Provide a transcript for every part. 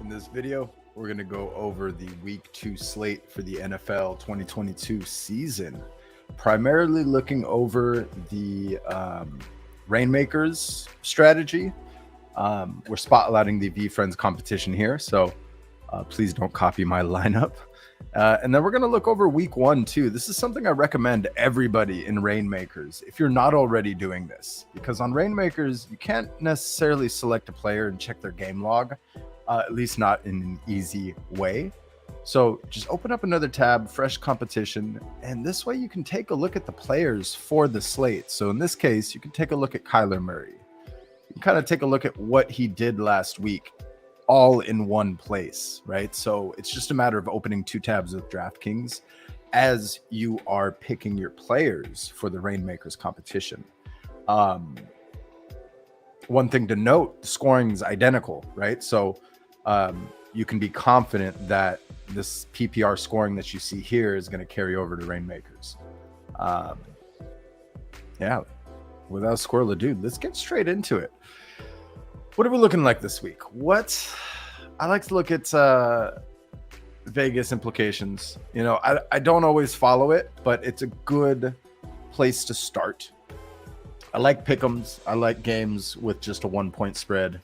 In this video, we're going to go over the Week 2 slate for the NFL 2022 season, primarily looking over the Reignmakers strategy. We're spotlighting the VeeFriends competition here, so please don't copy my lineup. And then we're going to look over Week 1 too. This is something I recommend everybody in Reignmakers if you're not already doing this, because on Reignmakers, you can't necessarily select a player and check their game log. At least not in an easy way. So just open up another tab, fresh competition, and this way you can take a look at the players for the slate. So in this case, you can take a look at Kyler Murray. You can kind of take a look at what he did last week, all in one place, right? So it's just a matter of opening two tabs with Draftkings as you are picking your players for the Reignmakers competition. One thing to note, the scoring is identical, right? So you can be confident that this PPR scoring that you see here is going to carry over to Reignmakers. Yeah, without squirrel dude, let's get straight into it. What are we looking like this week? I like to look at Vegas implications. You know, I don't always follow it, but it's a good place to start. I like pick'ems. I like games with just a 1-point spread.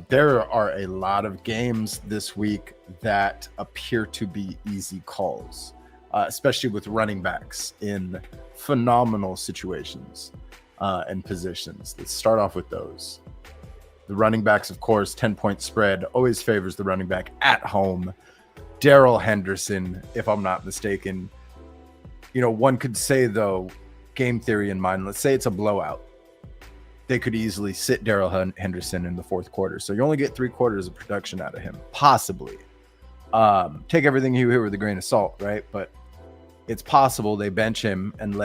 There are a lot of games this week that appear to be easy calls, especially with running backs in phenomenal situations and positions. Let's start off with those. The running backs, of course, 10-point spread always favors the running back at home. Darrell Henderson, if I'm not mistaken. You know, one could say, though, game theory in mind, let's say it's a blowout. They could easily sit Darrell Henderson in the fourth quarter. So you only get 3 quarters of production out of him, possibly. Take everything you hear with a grain of salt, right? But it's possible they bench him and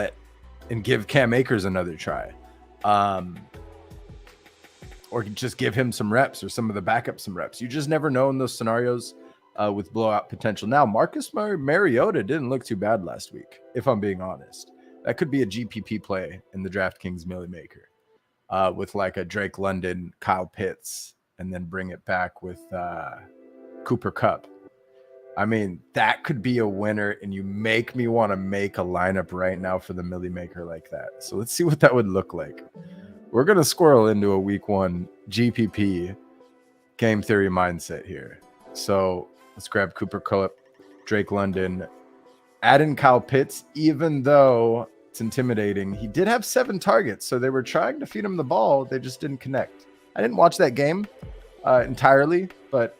give Cam Akers another try. Or just give him some reps or some of the backup some reps. You just never know in those scenarios with blowout potential. Now, Marcus Mariota didn't look too bad last week, if I'm being honest. That could be a GPP play in the Draftkings Millie Maker. With like a Drake London, Kyle Pitts, and then bring it back with Cooper Kupp. I mean, that could be a winner, and you make me want to make a lineup right now for the Millie Maker like that. So let's see what that would look like. We're going to squirrel into a Week 1 GPP game theory mindset here. So let's grab Cooper Kupp, Drake London, add in Kyle Pitts, even though it's intimidating. He did have 7 targets, so they were trying to feed him the ball. They just didn't connect. I didn't watch that game entirely, but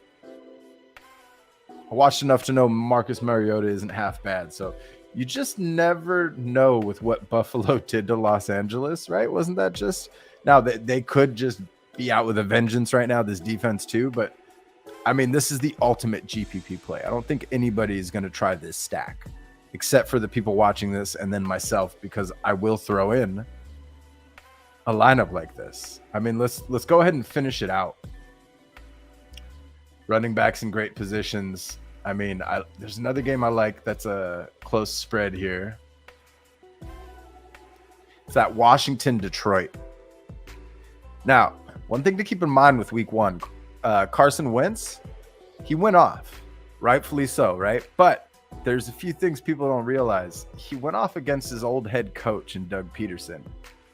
I watched enough to know Marcus Mariota isn't half bad. So you just never know with what Buffalo did to Los Angeles, right? Wasn't that just... Now, they could just be out with a vengeance right now, this defense too, but I mean, this is the ultimate GPP play. I don't think anybody is going to try this stack, except for the people watching this and then myself, because I will throw in a lineup like this. I mean, let's go ahead and finish it out. Running backs in great positions. I mean, there's another game I like that's a close spread here. It's that Washington-Detroit. Now, one thing to keep in mind with Week 1, Carson Wentz, he went off, rightfully so, right? But there's a few things people don't realize. He went off against his old head coach in Doug Peterson.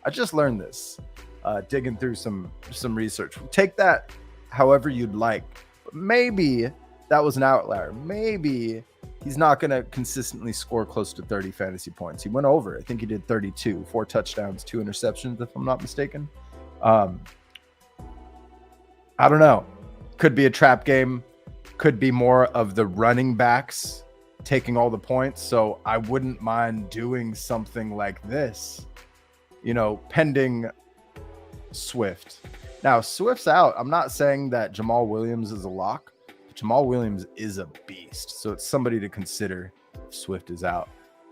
I just learned this, digging through some research. Take that however you'd like. But maybe that was an outlier. Maybe he's not going to consistently score close to 30 fantasy points. He went over. I think he did 32, 4 touchdowns, 2 interceptions, if I'm not mistaken. I don't know. Could be a trap game. Could be more of the running backs taking all the points. So I wouldn't mind doing something like this, you know, pending Swift. Now, Swift's out. I'm not saying that Jamal Williams is a lock. But Jamal Williams is a beast. So it's somebody to consider if Swift is out.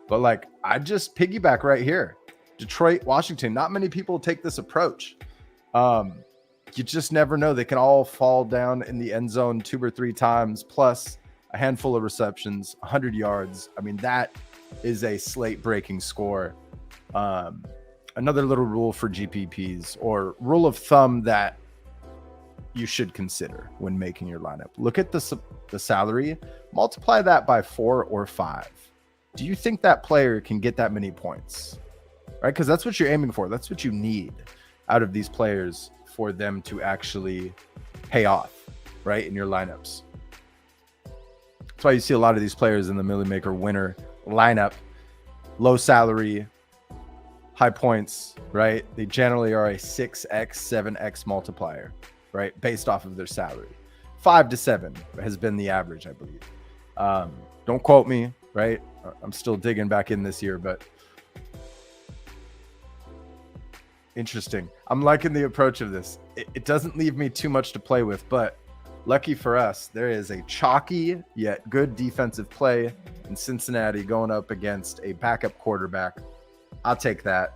But like, I just piggyback right here. Detroit, Washington. Not many people take this approach. You just never know. They can all fall down in the end zone 2 or 3 times, plus a handful of receptions, 100 yards. I mean, that is a slate-breaking score. Another little rule for GPPs, or rule of thumb that you should consider when making your lineup. Look at the salary, multiply that by 4 or 5. Do you think that player can get that many points? Right? Because that's what you're aiming for. That's what you need out of these players for them to actually pay off, right, in your lineups. That's why you see a lot of these players in the Millie Maker winner lineup, low salary, high points, right? They generally are a 6x, 7x multiplier, right? Based off of their salary. 5 to 7 has been the average, I believe. Don't quote me, right? I'm still digging back in this year, but interesting. I'm liking the approach of this. It doesn't leave me too much to play with, but lucky for us, there is a chalky yet good defensive play in Cincinnati going up against a backup quarterback. I'll take that.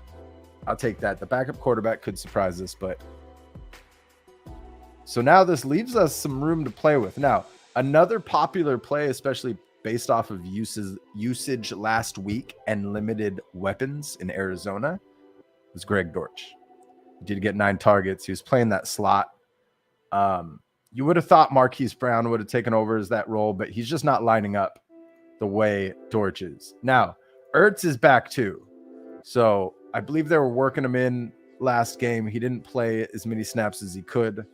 I'll take that. The backup quarterback could surprise us, but so now this leaves us some room to play with. Now, another popular play, especially based off of usage last week and limited weapons in Arizona, was Greg Dortch. He did get 9 targets. He was playing that slot. You would have thought Marquise Brown would have taken over as that role, but he's just not lining up the way Dortch is. Now, Ertz is back too. So I believe they were working him in last game. He didn't play as many snaps as he could.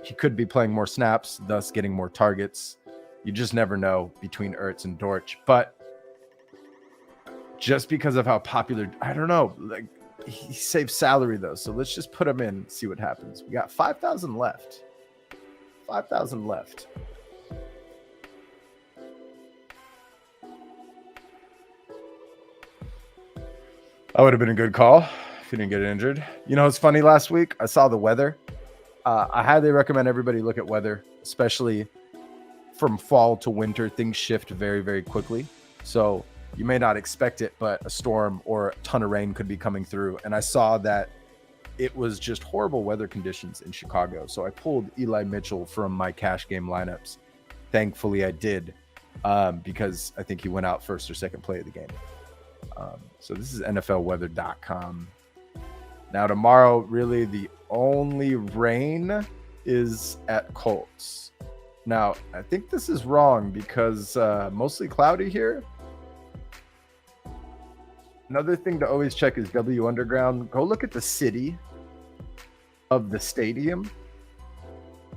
He could be playing more snaps, thus getting more targets. You just never know between Ertz and Dortch. But just because of how popular, I don't know, like he saves salary though. So let's just put him in, see what happens. We got 5,000 left. 5,000 left. That would have been a good call if he didn't get injured. You know, it's funny, last week I saw the weather. I highly recommend everybody look at weather, especially from fall to winter. Things shift very, very quickly. So you may not expect it, but a storm or a ton of rain could be coming through. And I saw that it was just horrible weather conditions in Chicago. So I pulled Eli Mitchell from my cash game lineups. Thankfully I did, because I think he went out first or second play of the game. So this is NFLweather.com. Now tomorrow, really the only rain is at Colts. Now, I think this is wrong because mostly cloudy here. Another thing to always check is W Underground. Go look at the city of the stadium.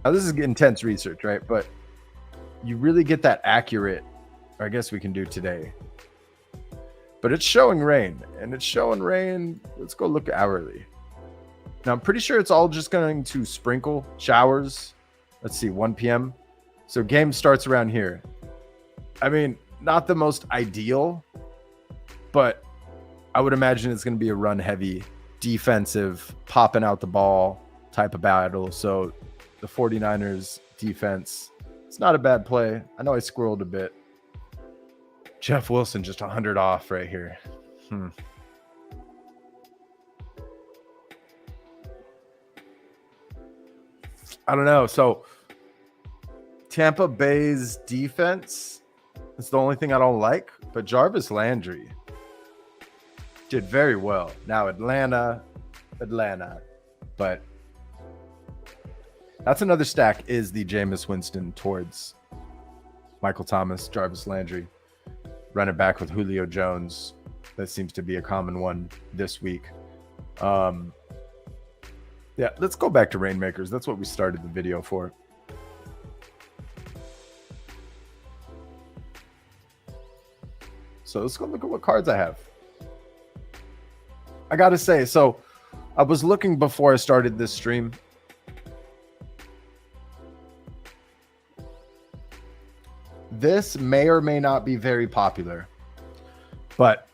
Now, this is intense research, right? But you really get that accurate, or I guess we can do today. But it's showing rain, and it's showing rain. Let's go look hourly. Now, I'm pretty sure it's all just going to sprinkle showers. Let's see, 1 p.m. So game starts around here. I mean, not the most ideal, but I would imagine it's going to be a run-heavy, defensive, popping out the ball type of battle. So the 49ers defense, it's not a bad play. I know I squirreled a bit. Jeff Wilson just 100 off right here. I don't know. So Tampa Bay's defense is the only thing I don't like, but Jarvis Landry did very well. Now Atlanta, but that's another stack is the Jameis Winston towards Michael Thomas, Jarvis Landry. Run it back with Julio Jones. That seems to be a common one this week. Yeah, let's go back to Reignmakers. That's what we started the video for. So let's go look at what cards I have. I gotta say, so I was looking before I started this stream. This may or may not be very popular, but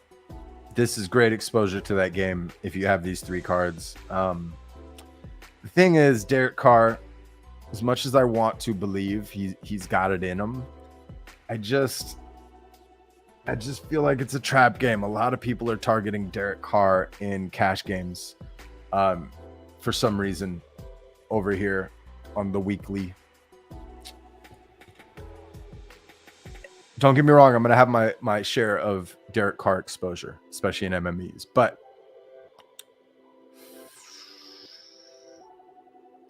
this is great exposure to that game if you have these 3 cards. The thing is, Derek Carr, as much as I want to believe he's got it in him, I just feel like it's a trap game. A lot of people are targeting Derek Carr in cash games for some reason over here on the weekly. Don't get me wrong, I'm going to have my share of Derek Carr exposure, especially in MMEs. But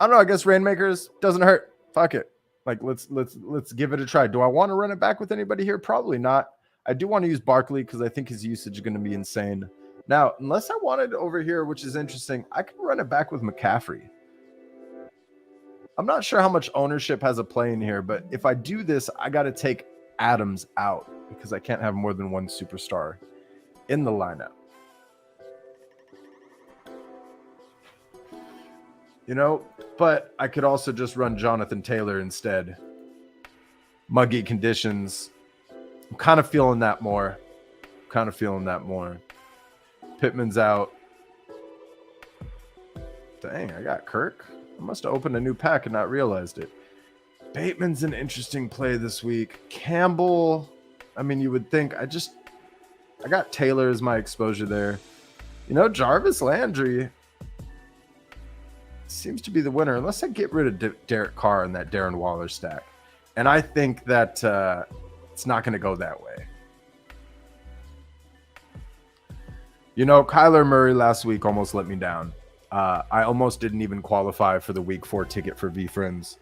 I don't know. I guess Reignmakers doesn't hurt. Fuck it. Like, let's give it a try. Do I want to run it back with anybody here? Probably not. I do want to use Barkley because I think his usage is going to be insane. Now, unless I wanted over here, which is interesting, I can run it back with McCaffrey. I'm not sure how much ownership has a play in here, but if I do this, I got to take Adams out because I can't have more than one superstar in the lineup. You know, but I could also just run Jonathan Taylor instead. Muggy conditions. I'm kind of feeling that more. Pittman's out. Dang, I got Kirk. I must have opened a new pack and not realized it. Bateman's an interesting play this week. Campbell, I mean, you would think I got Taylor as my exposure there. You know, Jarvis Landry seems to be the winner, unless I get rid of Derek Carr in that Darren Waller stack. And I think that it's not going to go that way. You know, Kyler Murray last week almost let me down. I almost didn't even qualify for the week 4 ticket for VeeFriends.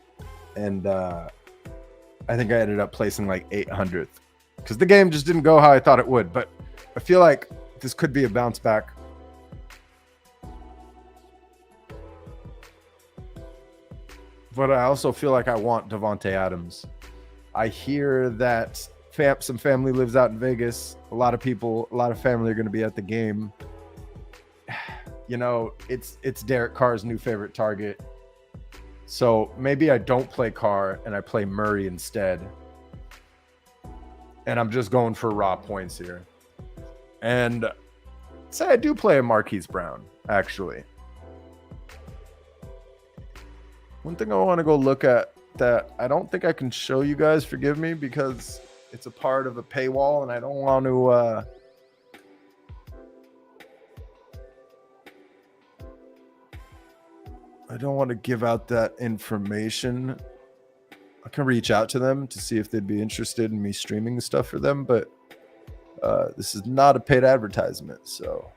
And I think I ended up placing like 800th because the game just didn't go how I thought it would. But I feel like this could be a bounce back. But I also feel like I want Devontae Adams. I hear that some family lives out in Vegas. A lot of family are going to be at the game. You know, it's Derek Carr's new favorite target. So maybe I don't play Carr and I play Murray instead. And I'm just going for raw points here. And say I do play a Marquise Brown, actually. One thing I want to go look at that I don't think I can show you guys, forgive me, because it's a part of a paywall and I don't want to give out that information. I can reach out to them to see if they'd be interested in me streaming stuff for them, but this is not a paid advertisement, so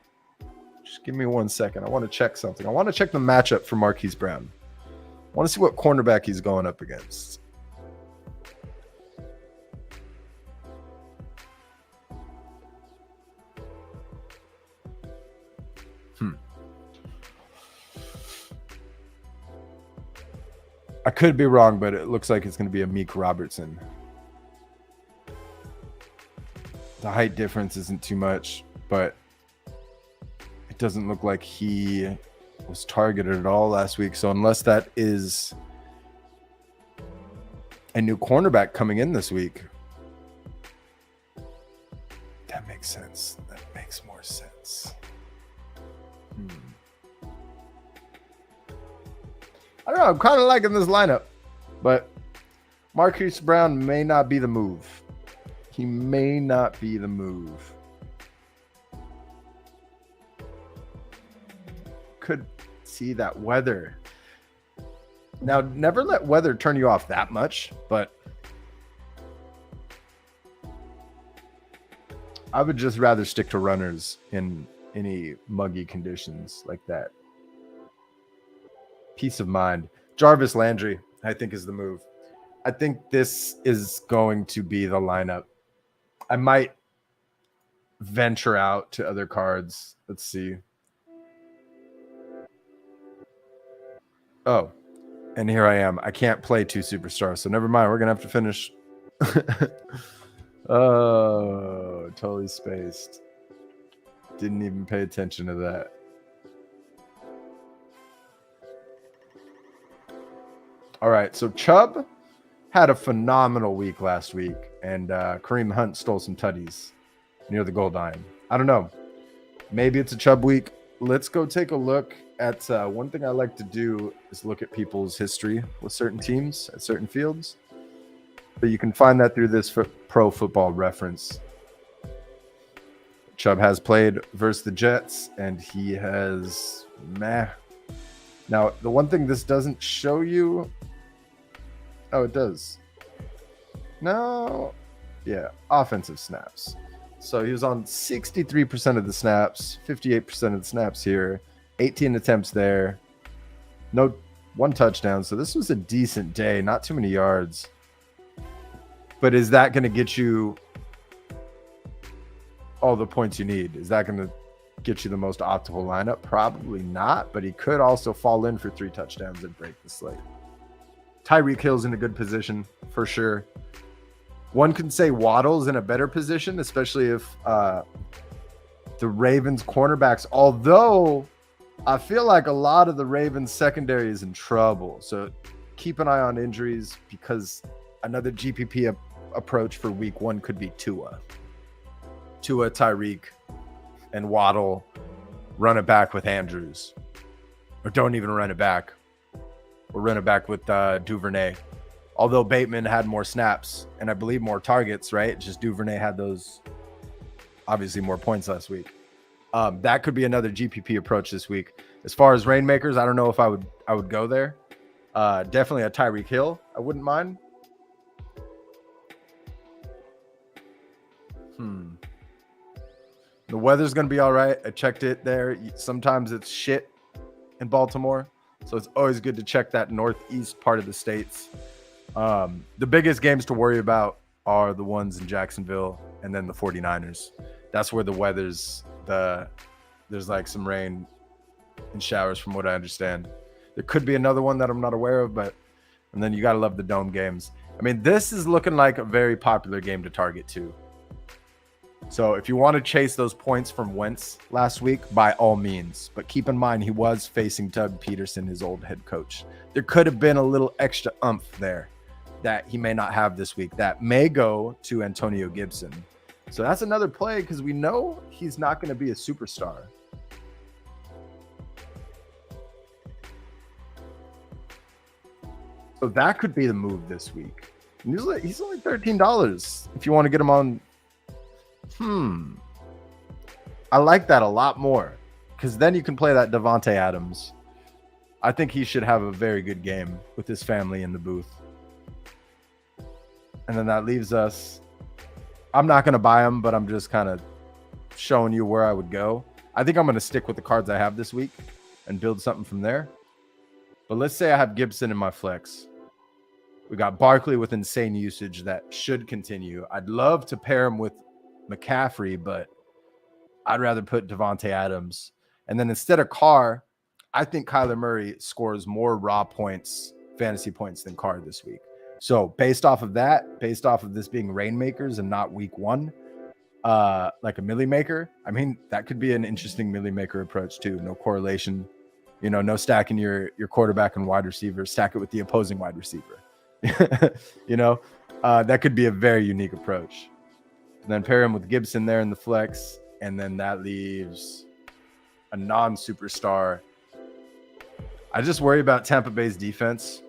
just give me 1 second. I want to check something. I want to check the matchup for Marquise Brown. I want to see what cornerback he's going up against. I could be wrong, but it looks like it's going to be a Meek Robertson. The height difference isn't too much, but it doesn't look like he was targeted at all last week. So unless that is a new cornerback coming in this week, that makes sense. That makes more sense. I don't know. I'm kind of liking this lineup, but Marquise Brown may not be the move. He may not be the move. Could see that weather. Now, never let weather turn you off that much, but I would just rather stick to runners in any muggy conditions like that. Peace of mind. Jarvis Landry, I think, is the move. I think this is going to be the lineup. I might venture out to other cards. Let's see. Oh, and here I am. I can't play 2 superstars, so never mind. We're going to have to finish. Oh, totally spaced. Didn't even pay attention to that. All right, so Chubb had a phenomenal week last week, and Kareem Hunt stole some tutties near the goal line. I don't know. Maybe it's a Chubb week. Let's go take a look at one thing I like to do is look at people's history with certain teams at certain fields. But you can find that through this Pro Football Reference. Chubb has played versus the Jets, and he has meh. Now, the one thing this doesn't show you... Oh, it does. No. Yeah, offensive snaps. So he was on 63% of the snaps, 58% of the snaps here, 18 attempts there. No 1 touchdown. So this was a decent day. Not too many yards. But is that going to get you all the points you need? Is that going to get you the most optimal lineup? Probably not. But he could also fall in for 3 touchdowns and break the slate. Tyreek Hill's in a good position for sure. One can say Waddle's in a better position, especially if the Ravens cornerbacks, although I feel like a lot of the Ravens secondary is in trouble. So keep an eye on injuries, because another GPP approach for week 1 could be Tua, Tyreek, and Waddle. Run it back with Andrews, or don't even run it back, or run it back with Duvernay. Although Bateman had more snaps and I believe more targets, right? Just Duvernay had those, obviously, more points last week. That could be another GPP approach this week. As far as Reignmakers, I don't know if I would go there. Definitely a Tyreek Hill, I wouldn't mind. The weather's going to be all right. I checked it there. Sometimes it's shit in Baltimore, so it's always good to check that northeast part of the states. The biggest games to worry about are the ones in Jacksonville and then the 49ers. That's where the weather's there's like some rain and showers from what I understand. There could be another one that I'm not aware of, and then you got to love the dome games. I mean, this is looking like a very popular game to target too. So if you want to chase those points from Wentz last week, by all means. But keep in mind, he was facing Doug Peterson, his old head coach. There could have been a little extra oomph there that he may not have this week. That may go to Antonio Gibson. So that's another play, because we know he's not going to be a superstar. So that could be the move this week. He's only $13 if you want to get him on. I like that a lot more, because then you can play that Davante Adams. I think he should have a very good game with his family in the booth. And then that leaves us. I'm not going to buy him, but I'm just kind of showing you where I would go. I think I'm going to stick with the cards I have this week and build something from there. But let's say I have Gibson in my flex. We got Barkley with insane usage that should continue. I'd love to pair him with McCaffrey, but I'd rather put Davante Adams. And then instead of Carr, I think Kyler Murray scores more raw points, fantasy points, than Carr this week. So based off of that, based off of this being Reignmakers and not week 1, like a Millie Maker, I mean, that could be an interesting Millie Maker approach too. No correlation, no stacking your quarterback and wide receiver, stack it with the opposing wide receiver. That could be a very unique approach. And then pair him with Gibson there in the flex, and then that leaves a non-superstar. I just worry about Tampa Bay's defense.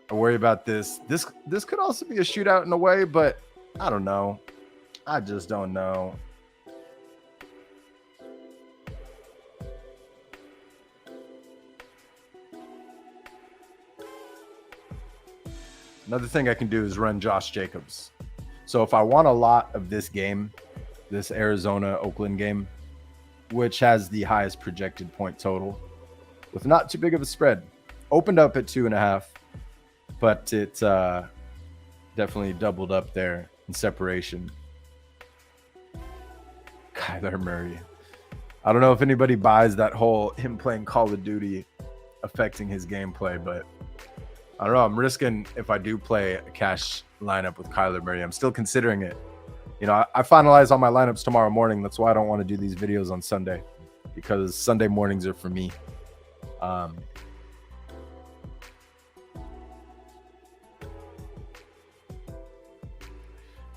I worry about this. This could also be a shootout in a way, but I don't know. I just don't know. Another thing I can do is run Josh Jacobs. So if I want a lot of this game, this Arizona-Oakland game, which has the highest projected point total, with not too big of a spread, opened up at 2.5, but it definitely doubled up there in separation. Kyler Murray. I don't know if anybody buys that whole him playing Call of Duty affecting his gameplay, but I don't know. I'm risking, if I do play a cash lineup with Kyler Murray, I'm still considering it. I finalize all my lineups tomorrow morning. That's why I don't want to do these videos on Sunday, because Sunday mornings are for me.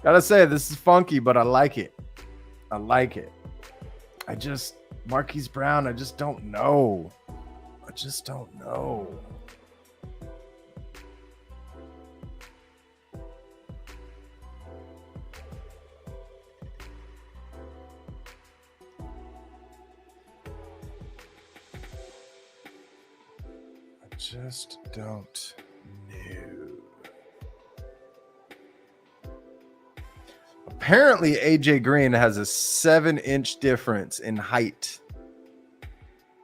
Gotta say, this is funky, but I like it. I like it. Marquise Brown, I just don't know. I just don't know. Just don't know. Apparently, AJ Green has a 7-inch difference in height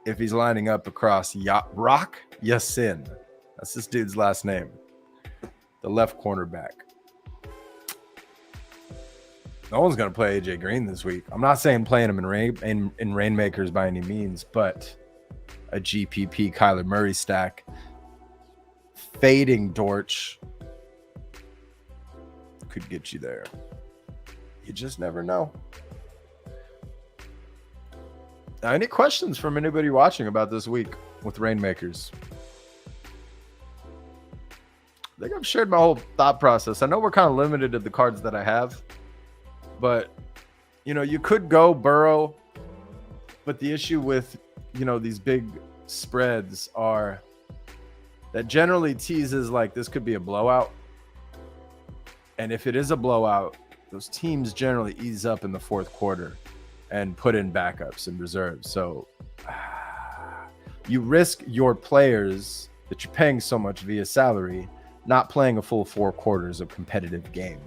if he's lining up across Rock Ya-Sin. That's this dude's last name. The left cornerback. No one's going to play AJ Green this week. I'm not saying playing him in Reignmakers by any means, but a GPP Kyler Murray stack. Fading Dortch could get you there. You just never know. Now, any questions from anybody watching about this week with Reignmakers? I think I've shared my whole thought process. I know we're kind of limited to the cards that I have, but, you know, you could go Burrow, but the issue with, you know, these big spreads are that generally teases like this could be a blowout. And if it is a blowout, those teams generally ease up in the fourth quarter and put in backups and reserves. So you risk your players that you're paying so much via salary not playing a full 4 quarters of competitive game.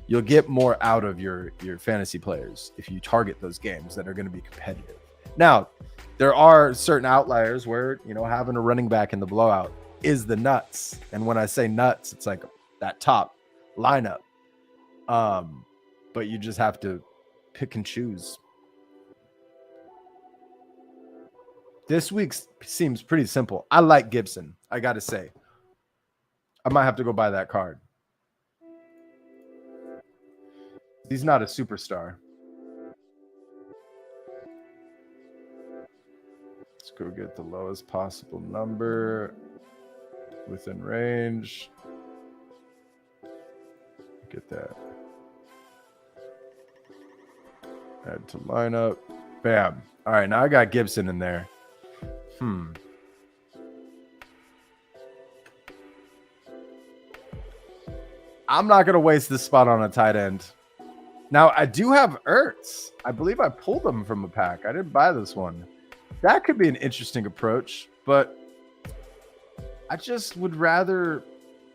You'll get more out of your fantasy players if you target those games that are going to be competitive. Now, there are certain outliers where, you know, having a running back in the blowout is the nuts. And when I say nuts, it's like that top lineup. But you just have to pick and choose. This week seems pretty simple. I like Gibson, I got to say. I might have to go buy that card. He's not a superstar. Let's go get the lowest possible number within range. Get that. Add to lineup. Bam. All right, now I got Gibson in there. I'm not going to waste this spot on a tight end. Now, I do have Ertz. I believe I pulled them from a pack. I didn't buy this one. That could be an interesting approach, but I just would rather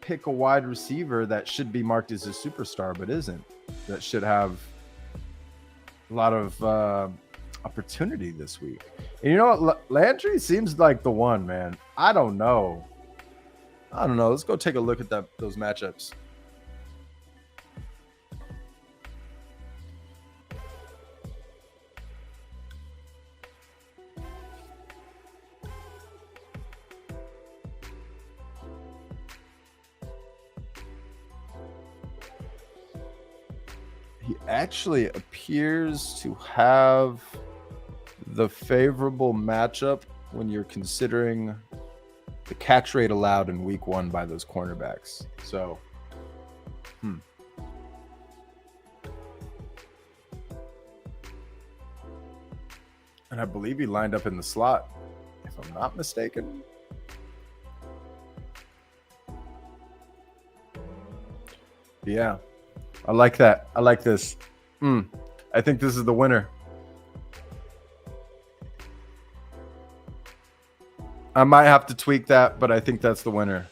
pick a wide receiver that should be marked as a superstar, but isn't. That should have a lot of opportunity this week. And you know what? Landry seems like the one, man. I don't know. Let's go take a look at those matchups. He actually appears to have the favorable matchup when you're considering the catch rate allowed in week 1 by those cornerbacks. So, and I believe he lined up in the slot, if I'm not mistaken. Yeah. I like that. I like this. I think this is the winner. I might have to tweak that, but I think that's the winner.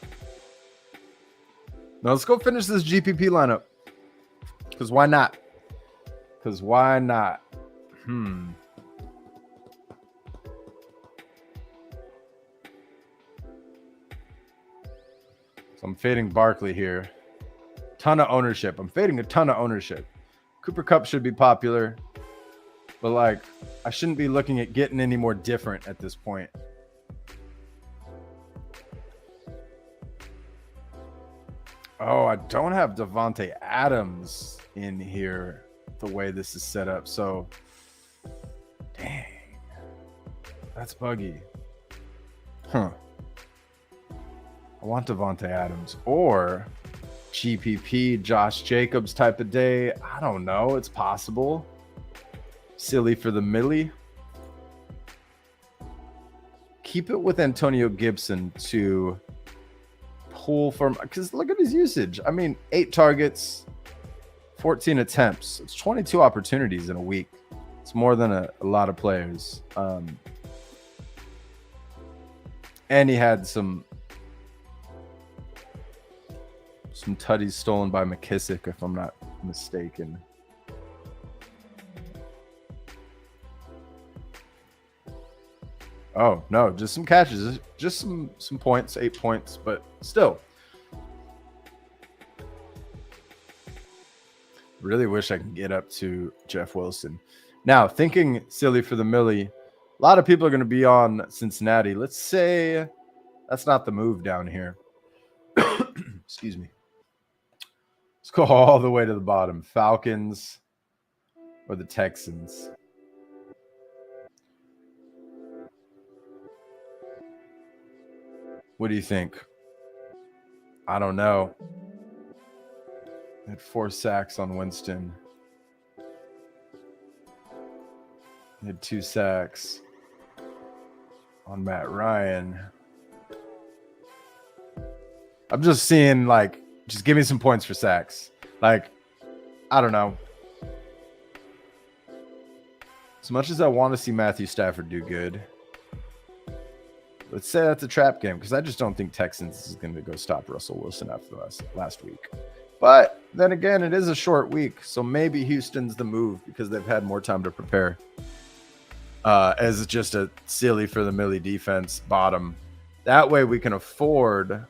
Now let's go finish this GPP lineup. Because why not? So I'm fading Barkley here. Ton of ownership. I'm fading a ton of ownership. Cooper Kupp should be popular, but like I shouldn't be looking at getting any more different at this point. Oh, I don't have Devontae Adams in here the way this is set up. So, dang, that's buggy. I want Devontae Adams or GPP, Josh Jacobs type of day. I don't know. It's possible. Silly for the millie. Keep it with Antonio Gibson to pull from, because look at his usage. I mean, 8 targets, 14 attempts. It's 22 opportunities in a week. It's more than a lot of players. And he had some tutties stolen by McKissick, if I'm not mistaken. Oh, no, just some catches. Just some points, 8 points, but still. Really wish I could get up to Jeff Wilson. Now, thinking silly for the Millie, a lot of people are going to be on Cincinnati. Let's say that's not the move down here. Excuse me. Let's go all the way to the bottom. Falcons or the Texans. What do you think? I don't know. Had 4 sacks on Winston. Had 2 sacks on Matt Ryan. I'm just seeing, like, just give me some points for sacks. Like, I don't know. As much as I want to see Matthew Stafford do good, let's say that's a trap game, because I just don't think Texans is going to go stop Russell Wilson after last week. But then again, it is a short week, so maybe Houston's the move because they've had more time to prepare. As just a silly for the Millie defense bottom. That way we can afford.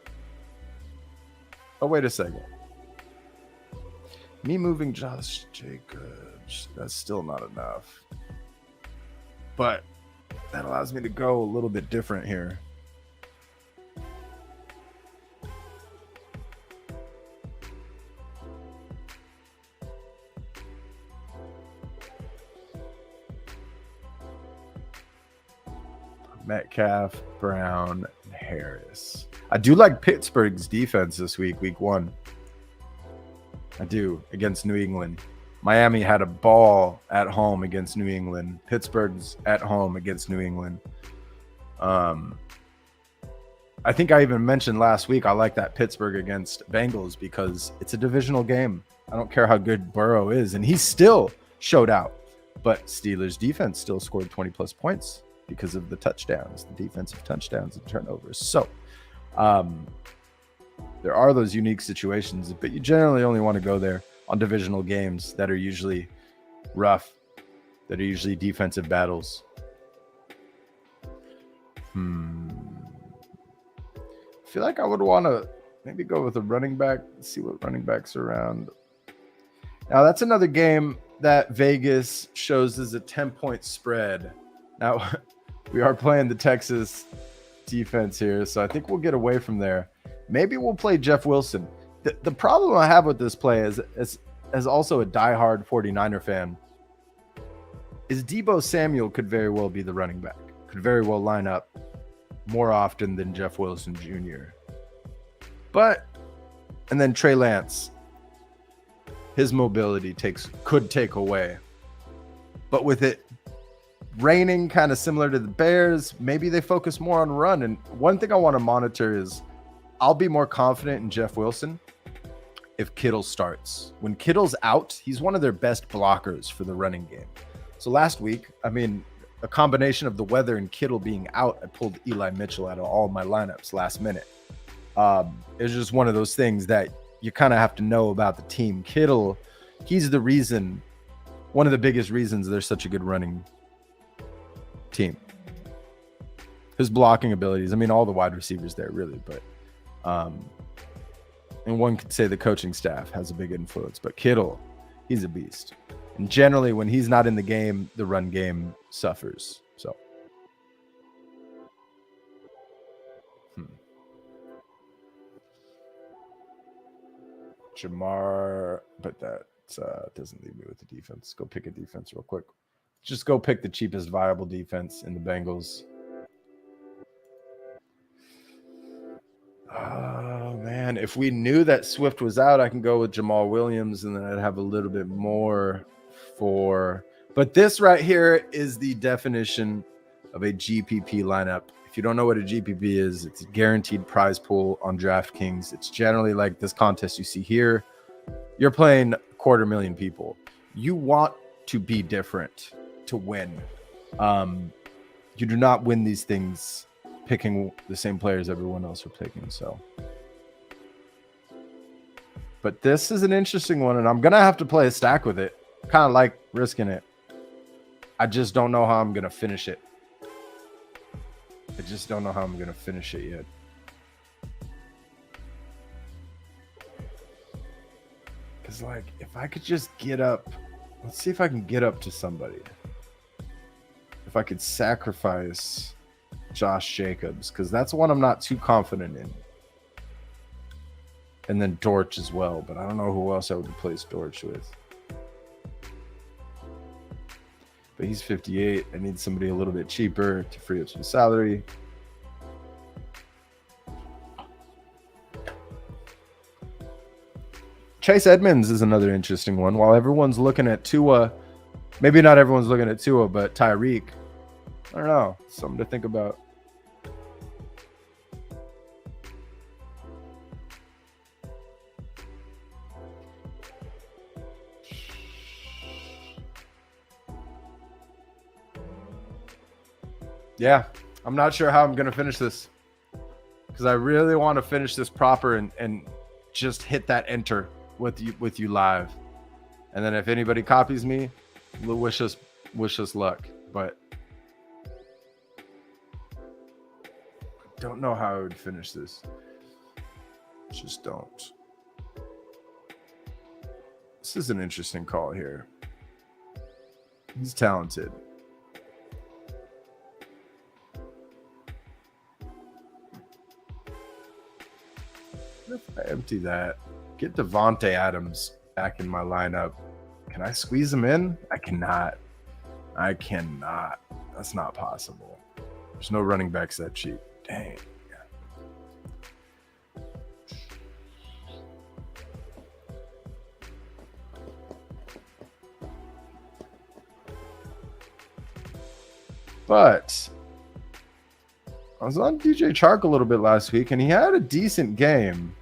Oh, wait a second. Me moving Josh Jacobs, that's still not enough. But that allows me to go a little bit different here. Metcalf, Brown, and Harris. I do like Pittsburgh's defense this week, week 1. I do, against New England. Miami had a ball at home against New England. Pittsburgh's at home against New England. I think I even mentioned last week I like that Pittsburgh against Bengals because it's a divisional game. I don't care how good Burrow is, and he still showed out. But Steelers' defense still scored 20-plus points because of the touchdowns, the defensive touchdowns and turnovers. So there are those unique situations, but you generally only want to go there on divisional games that are usually rough, that are usually defensive battles. I feel like I would want to maybe go with a running back, see what running backs are around. Now, that's another game that Vegas shows as a 10-point spread. Now, we are playing the Texas defense here, so I think we'll get away from there. Maybe we'll play Jeff Wilson. The problem I have with this play is, as also a diehard 49er fan, is Deebo Samuel could very well be the running back. Could very well line up more often than Jeff Wilson Jr. And then Trey Lance, his mobility could take away. But with it raining kind of similar to the Bears, maybe they focus more on run. And one thing I want to monitor is I'll be more confident in Jeff Wilson if Kittle starts. When Kittle's out, he's one of their best blockers for the running game. So last week, I mean, a combination of the weather and Kittle being out, I pulled Eli Mitchell out of all my lineups last minute. It's just one of those things that you kind of have to know about the team. Kittle, he's the reason, one of the biggest reasons there's such a good running team. His blocking abilities, I mean, all the wide receivers there really, but and one could say the coaching staff has a big influence, but Kittle, he's a beast. And generally when he's not in the game, the run game suffers. So Jamar, but that doesn't leave me with the defense. Go pick a defense real quick. Just go pick the cheapest viable defense in the Bengals. Oh, man. If we knew that Swift was out, I can go with Jamal Williams, and then I'd have a little bit more for... But this right here is the definition of a GPP lineup. If you don't know what a GPP is, it's a guaranteed prize pool on DraftKings. It's generally like this contest you see here. You're playing 250,000 people. You want to be different to win. You do not win these things picking the same players everyone else are picking. So, but this is an interesting one, and I'm gonna have to play a stack with it. Kind of like risking it. I just don't know how I'm gonna finish it. I just don't know how I'm going to finish it yet. Because, like, if I could just get up. Let's see if I can get up to somebody. If I could sacrifice Josh Jacobs, because that's one I'm not too confident in. And then Dortch as well, but I don't know who else I would replace Dortch with. But he's 58. I need somebody a little bit cheaper to free up some salary. Chase Edmonds is another interesting one. While everyone's looking at Tua, maybe not everyone's looking at Tua, but Tyreek. I don't know. Something to think about. Yeah, I'm not sure how I'm going to finish this, because I really want to finish this proper and just hit that enter with you live. And then if anybody copies me, wish us luck. But I don't know how I would finish this. Just don't. This is an interesting call here. He's talented. If I empty that, get Devontae Adams back in my lineup. Can I squeeze him in? I cannot. That's not possible. There's no running backs that cheap. Dang. But I was on DJ Chark a little bit last week, and he had a decent game.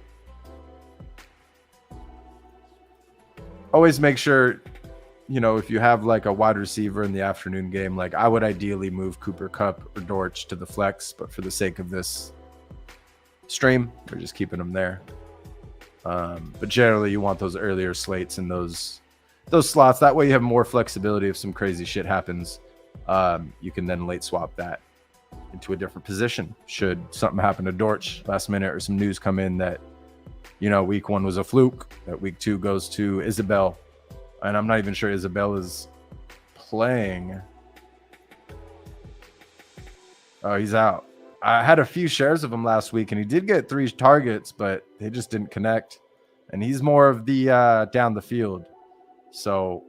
Always make sure, if you have like a wide receiver in the afternoon game, like I would ideally move Cooper Kupp or Dortch to the flex, but for the sake of this stream, we're just keeping them there. But generally, you want those earlier slates and those slots. That way, you have more flexibility if some crazy shit happens. You can then late swap that into a different position should something happen to Dortch last minute, or some news come in that week 1 was a fluke, that week 2 goes to Isabel, and I'm not even sure Isabel is playing. Oh, he's out. I had a few shares of him last week, and he did get 3 targets, but they just didn't connect, and he's more of the down the field. So,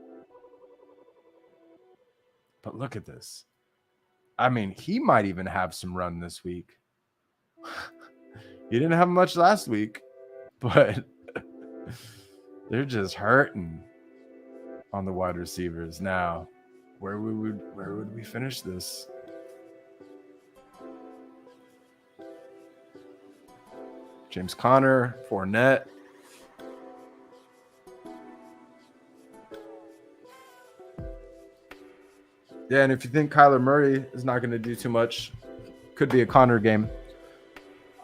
but look at this. I mean, he might even have some run this week. He didn't have much last week, but they're just hurting on the wide receivers. Now, where would we finish this? James Conner, Fournette. Yeah, and if you think Kyler Murray is not going to do too much, could be a Conner game.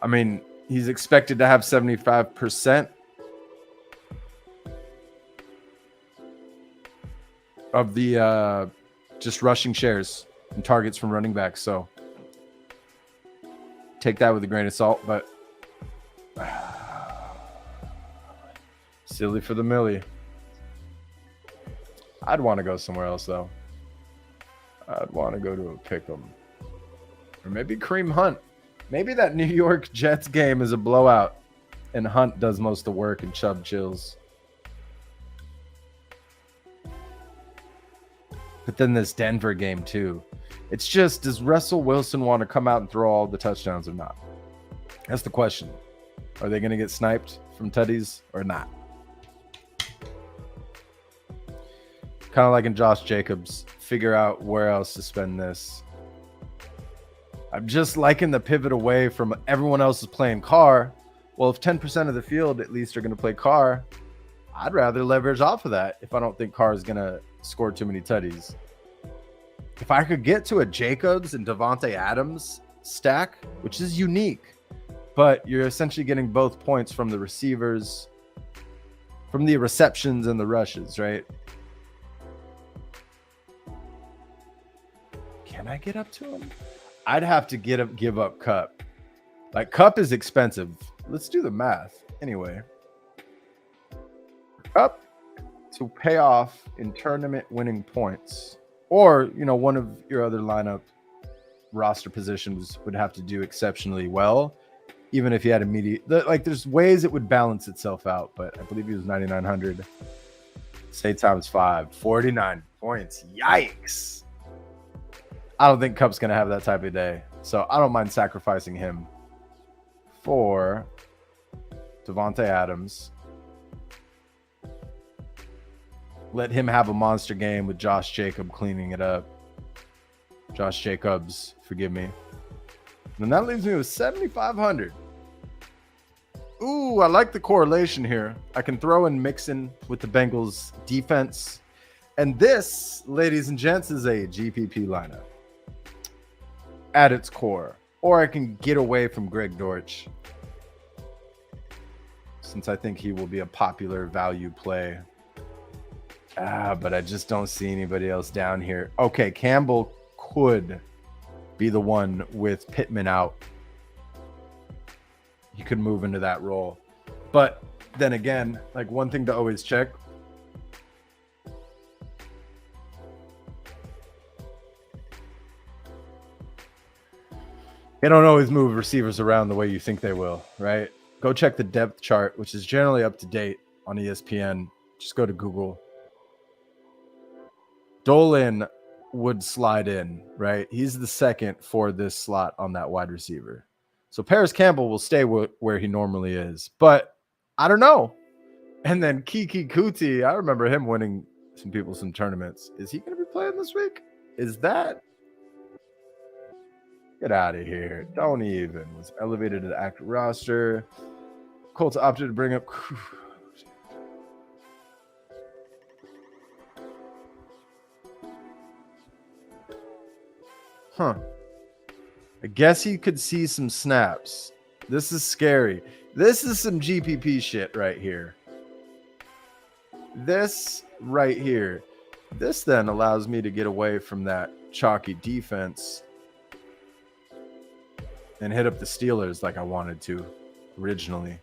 I mean, he's expected to have 75% of the just rushing shares and targets from running backs. So take that with a grain of salt, but silly for the millie. I'd want to go somewhere else, though. I'd want to go to a pick'em. Or maybe Kareem Hunt. Maybe that New York Jets game is a blowout and Hunt does most of the work and Chubb chills. But then this Denver game too. It's just, does Russell Wilson want to come out and throw all the touchdowns or not? That's the question. Are they going to get sniped from tutties or not? Kind of like in Josh Jacobs, figure out where else to spend this. I'm just liking the pivot away from everyone else is playing Carr. Well, if 10% of the field at least are going to play Carr, I'd rather leverage off of that if I don't think Carr is going to score too many tutties. If I could get to a Jacobs and Devontae Adams stack, which is unique, but you're essentially getting both points from the receivers, from the receptions and the rushes, right? Can I get up to him? I'd have to give up Cup. Like, Cup is expensive. Let's do the math. Anyway, Cup to pay off in tournament winning points, or, you know, one of your other lineup roster positions would have to do exceptionally well, even if he had immediate, like, there's ways it would balance itself out, but I believe he was 9,900. Say times 5, 49 points. Yikes. I don't think Cup's going to have that type of day, so I don't mind sacrificing him for Devontae Adams. Let him have a monster game with Josh Jacobs cleaning it up. Josh Jacobs, forgive me. And that leaves me with 7,500. Ooh, I like the correlation here. I can throw in Mixon with the Bengals defense. And this, ladies and gents, is a GPP lineup at its core. Or I can get away from Greg Dortch, since I think he will be a popular value play. But I just don't see anybody else down here. Okay, Campbell could be the one with Pittman out. He could move into that role. But then again, like, one thing to always check. They don't always move receivers around the way you think they will, right? Go check the depth chart, which is generally up to date on ESPN. Just go to Google. Dolan would slide in, right? He's the second for this slot on that wide receiver. So Paris Campbell will stay where he normally is, but I don't know. And then Kiki Kuti, I remember him winning some people some tournaments. Is he going to be playing this week? Is that? Get out of here. Don't even. Was elevated to the active roster. Colts opted to bring up. Huh. I guess he could see some snaps. This is scary. This is some GPP shit right here. This right here. This then allows me to get away from that chalky defense and hit up the Steelers like I wanted to originally.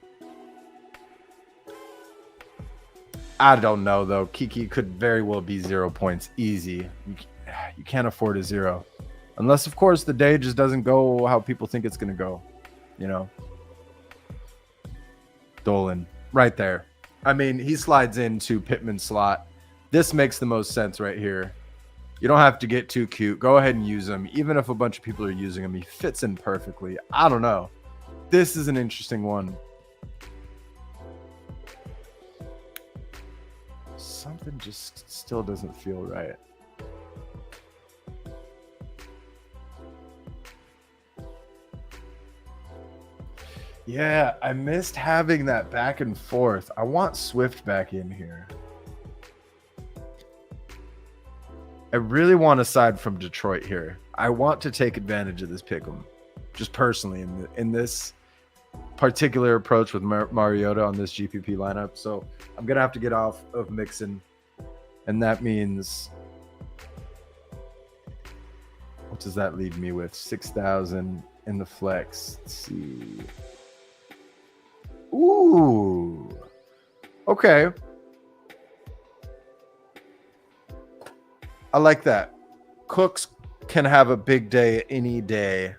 I don't know, though. Kiki could very well be 0 points easy. You can't afford a 0. Unless, of course, the day just doesn't go how people think it's going to go. You know? Dolan, right there. I mean, he slides into Pittman's slot. This makes the most sense right here. You don't have to get too cute. Go ahead and use him. Even if a bunch of people are using him, he fits in perfectly. I don't know. This is an interesting one. Something just still doesn't feel right. Yeah, I missed having that back and forth. I want Swift back in here. I really want a side from Detroit here. I want to take advantage of this pick'em, just personally in this particular approach with Mariota on this GPP lineup. So I'm gonna have to get off of Mixon, and that means, what does that leave me with? 6,000 in the flex. Let's see. Ooh. Okay. I like that. Cooks can have a big day any day.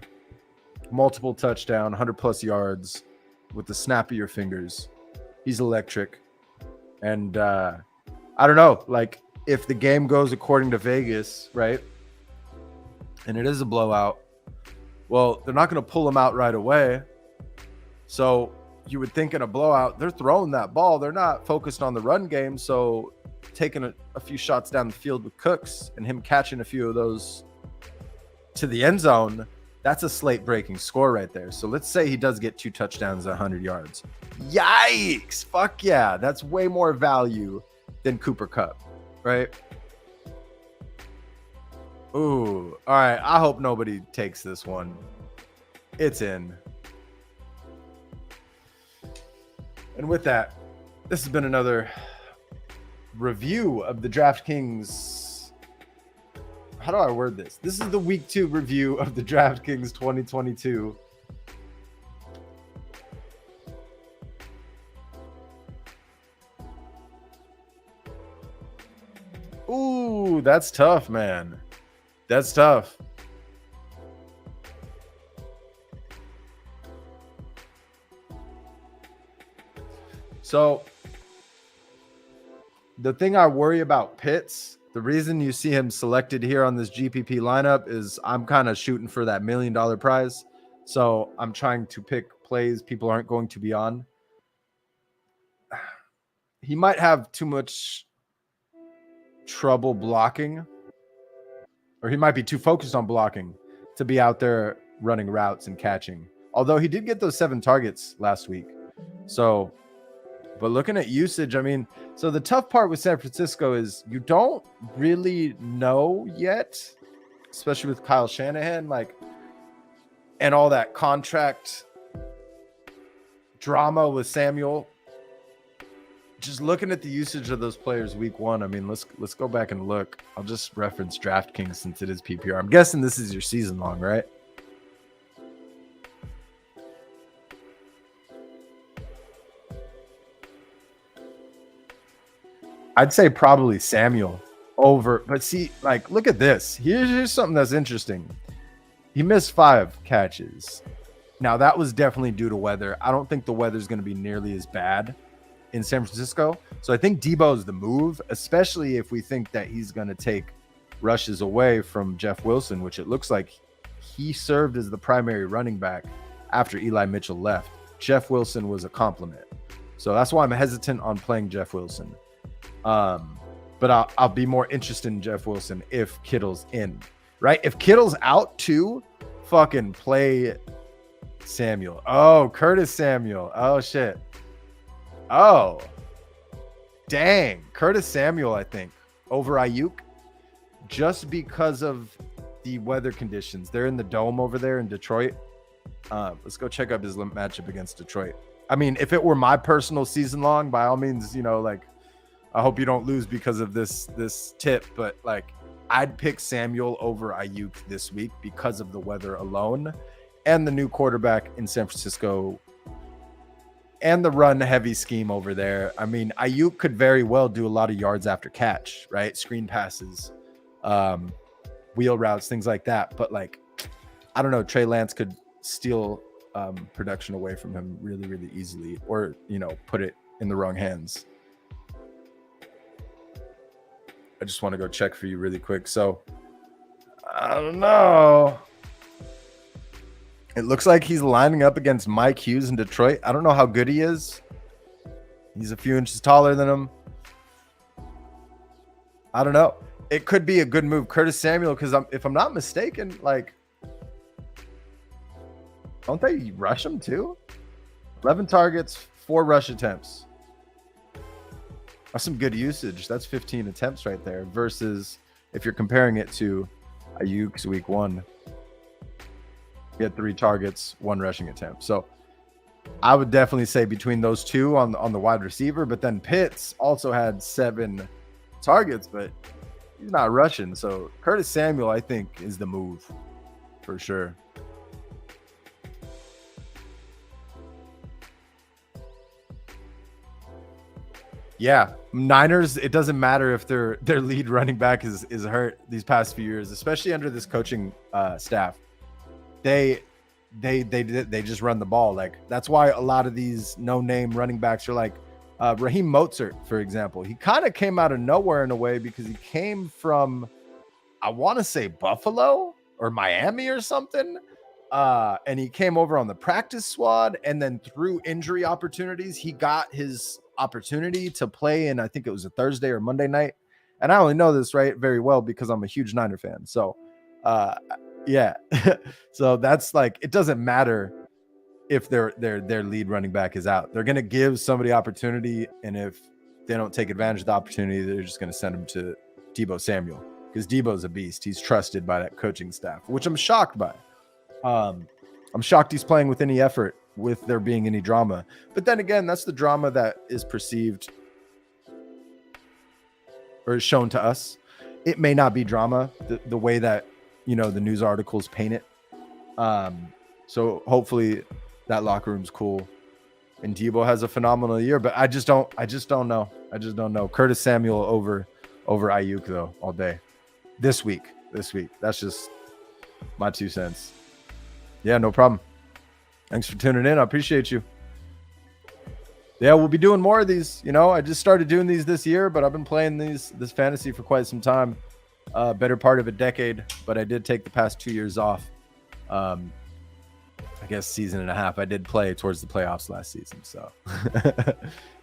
Multiple touchdown, 100+ yards with the snap of your fingers. He's electric. And I don't know, like, if the game goes according to Vegas, right? And it is a blowout. Well, they're not going to pull him out right away. So you would think in a blowout, they're throwing that ball. They're not focused on the run game. So taking a few shots down the field with Cooks and him catching a few of those to the end zone, that's a slate breaking score right there. So let's say he does get 2 touchdowns at 100 yards. Yikes. Fuck yeah. That's way more value than Cooper Kupp, right? Ooh. All right. I hope nobody takes this one. It's in. And with that, this has been another review of the DraftKings how do I word this? This is the week 2 review of the DraftKings 2022. Ooh, that's tough, man. That's tough. So the thing I worry about Pitts, the reason you see him selected here on this GPP lineup is I'm kind of shooting for that $1 million prize. So I'm trying to pick plays people aren't going to be on. He might have too much trouble blocking, or he might be too focused on blocking to be out there running routes and catching. Although he did get those 7 targets last week. So, but looking at usage, I mean, so the tough part with San Francisco is you don't really know yet, especially with Kyle Shanahan, like, and all that contract drama with Samuel. Just looking at the usage of those players week 1, I mean, let's go back and look. I'll just reference DraftKings since it is PPR. I'm guessing this is your season long, right? I'd say probably Samuel over, but see, like, look at this. Here's something that's interesting. He missed 5 catches. Now, that was definitely due to weather. I don't think the weather's going to be nearly as bad in San Francisco. So I think Debo is the move, especially if we think that he's going to take rushes away from Jeff Wilson, which it looks like he served as the primary running back after Eli Mitchell left. Jeff Wilson was a compliment. So that's why I'm hesitant on playing Jeff Wilson. But I'll be more interested in Jeff Wilson if Kittle's in, right? If Kittle's out too, fucking play Samuel. Oh, Curtis Samuel. Oh, shit. Oh, dang. Curtis Samuel, I think, over Ayuk, just because of the weather conditions. They're in the dome over there in Detroit. Let's go check up his matchup against Detroit. I mean, if it were my personal season long, by all means, you know, like, I hope you don't lose because of this tip, but like, I'd pick Samuel over Ayuk this week because of the weather alone and the new quarterback in San Francisco and the run heavy scheme over there. I mean, Ayuk could very well do a lot of yards after catch, right? Screen passes, wheel routes, things like that. But like, I don't know, Trey Lance could steal production away from him really, really easily, or, you know, put it in the wrong hands. I just want to go check for you really quick. So I don't know. It looks like he's lining up against Mike Hughes in Detroit. I don't know how good he is. He's a few inches taller than him. I don't know. It could be a good move. Curtis Samuel, because if I'm not mistaken, like, don't they rush him too? 11 targets, 4 rush attempts. That's some good usage. That's 15 attempts right there versus if you're comparing it to Ayuk's week 1. He had 3 targets, 1 rushing attempt. So I would definitely say between those two on the wide receiver, but then Pitts also had 7 targets, but he's not rushing. So Curtis Samuel, I think, is the move for sure. Yeah, Niners, it doesn't matter if their lead running back is hurt these past few years, especially under this coaching staff. They just run the ball. Like, that's why a lot of these no-name running backs are like Raheem Mostert, for example. He kind of came out of nowhere in a way because he came from, I want to say, Buffalo or Miami or something. And he came over on the practice squad, and then through injury opportunities, he got his opportunity to play in, I think it was a Thursday or Monday night. And I only know this very well because I'm a huge Niner fan. So yeah. So that's like, it doesn't matter if their lead running back is out. They're going to give somebody opportunity, and if they don't take advantage of the opportunity, they're just going to send him to Deebo Samuel, because Deebo's a beast. He's trusted by that coaching staff, which I'm shocked by. I'm shocked he's playing with any effort, with there being any drama. But then again, that's the drama that is perceived or is shown to us it may not be drama the way that, you know, the news articles paint it. So hopefully that locker room's cool. And Debo has a phenomenal year, but I just don't know. Curtis Samuel over Ayuk though all day. This week. That's just my 2 cents. Yeah, no problem. Thanks for tuning in. I appreciate you. Yeah, we'll be doing more of these. You know, I just started doing these this year, but I've been playing this fantasy for quite some time, better part of a decade. But I did take the past 2 years off. I guess season and a half. I did play towards the playoffs last season, so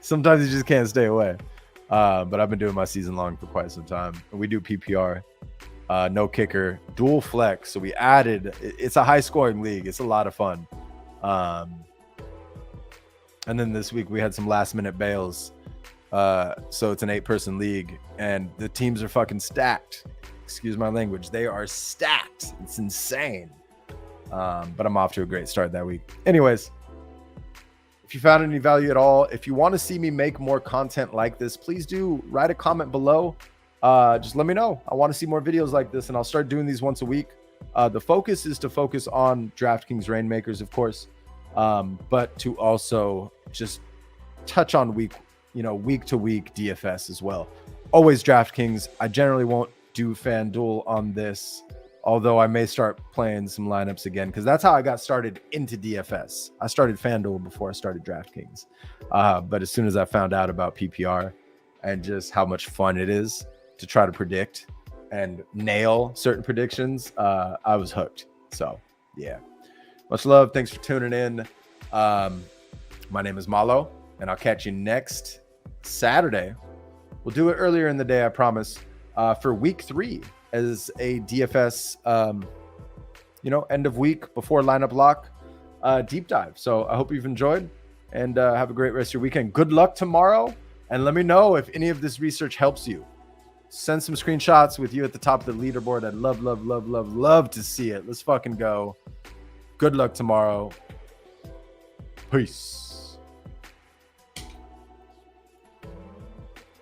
sometimes you just can't stay away. But I've been doing my season long for quite some time. We do PPR, no kicker, dual flex. So we added. It's a high scoring league. It's a lot of fun. And then this week we had some last minute bails. So it's an 8-person league, and the teams are fucking stacked. Excuse my language. They are stacked. It's insane. But I'm off to a great start that week. Anyways, if you found any value at all, if you want to see me make more content like this, please do write a comment below. Just let me know. I want to see more videos like this, and I'll start doing these once a week. The focus is to focus on Draftkings Reignmakers, of course, but to also just touch on week to week DFS as well. Always Draftkings. I generally won't do FanDuel on this, although I may start playing some lineups again, because that's how I got started into DFS. I started FanDuel before I started DraftKings. But as soon as I found out about PPR and just how much fun it is to try to predict and nail certain predictions, I was hooked. So, yeah. Much love. Thanks for tuning in. My name is Malo, and I'll catch you next Saturday. We'll do it earlier in the day, I promise, for week 3. As a DFS, end of week before lineup lock deep dive. So I hope you've enjoyed, and have a great rest of your weekend. Good luck tomorrow, and let me know if any of this research helps you. Send some screenshots with you at the top of the leaderboard. I'd love to see it. Let's fucking go. Good luck tomorrow. Peace.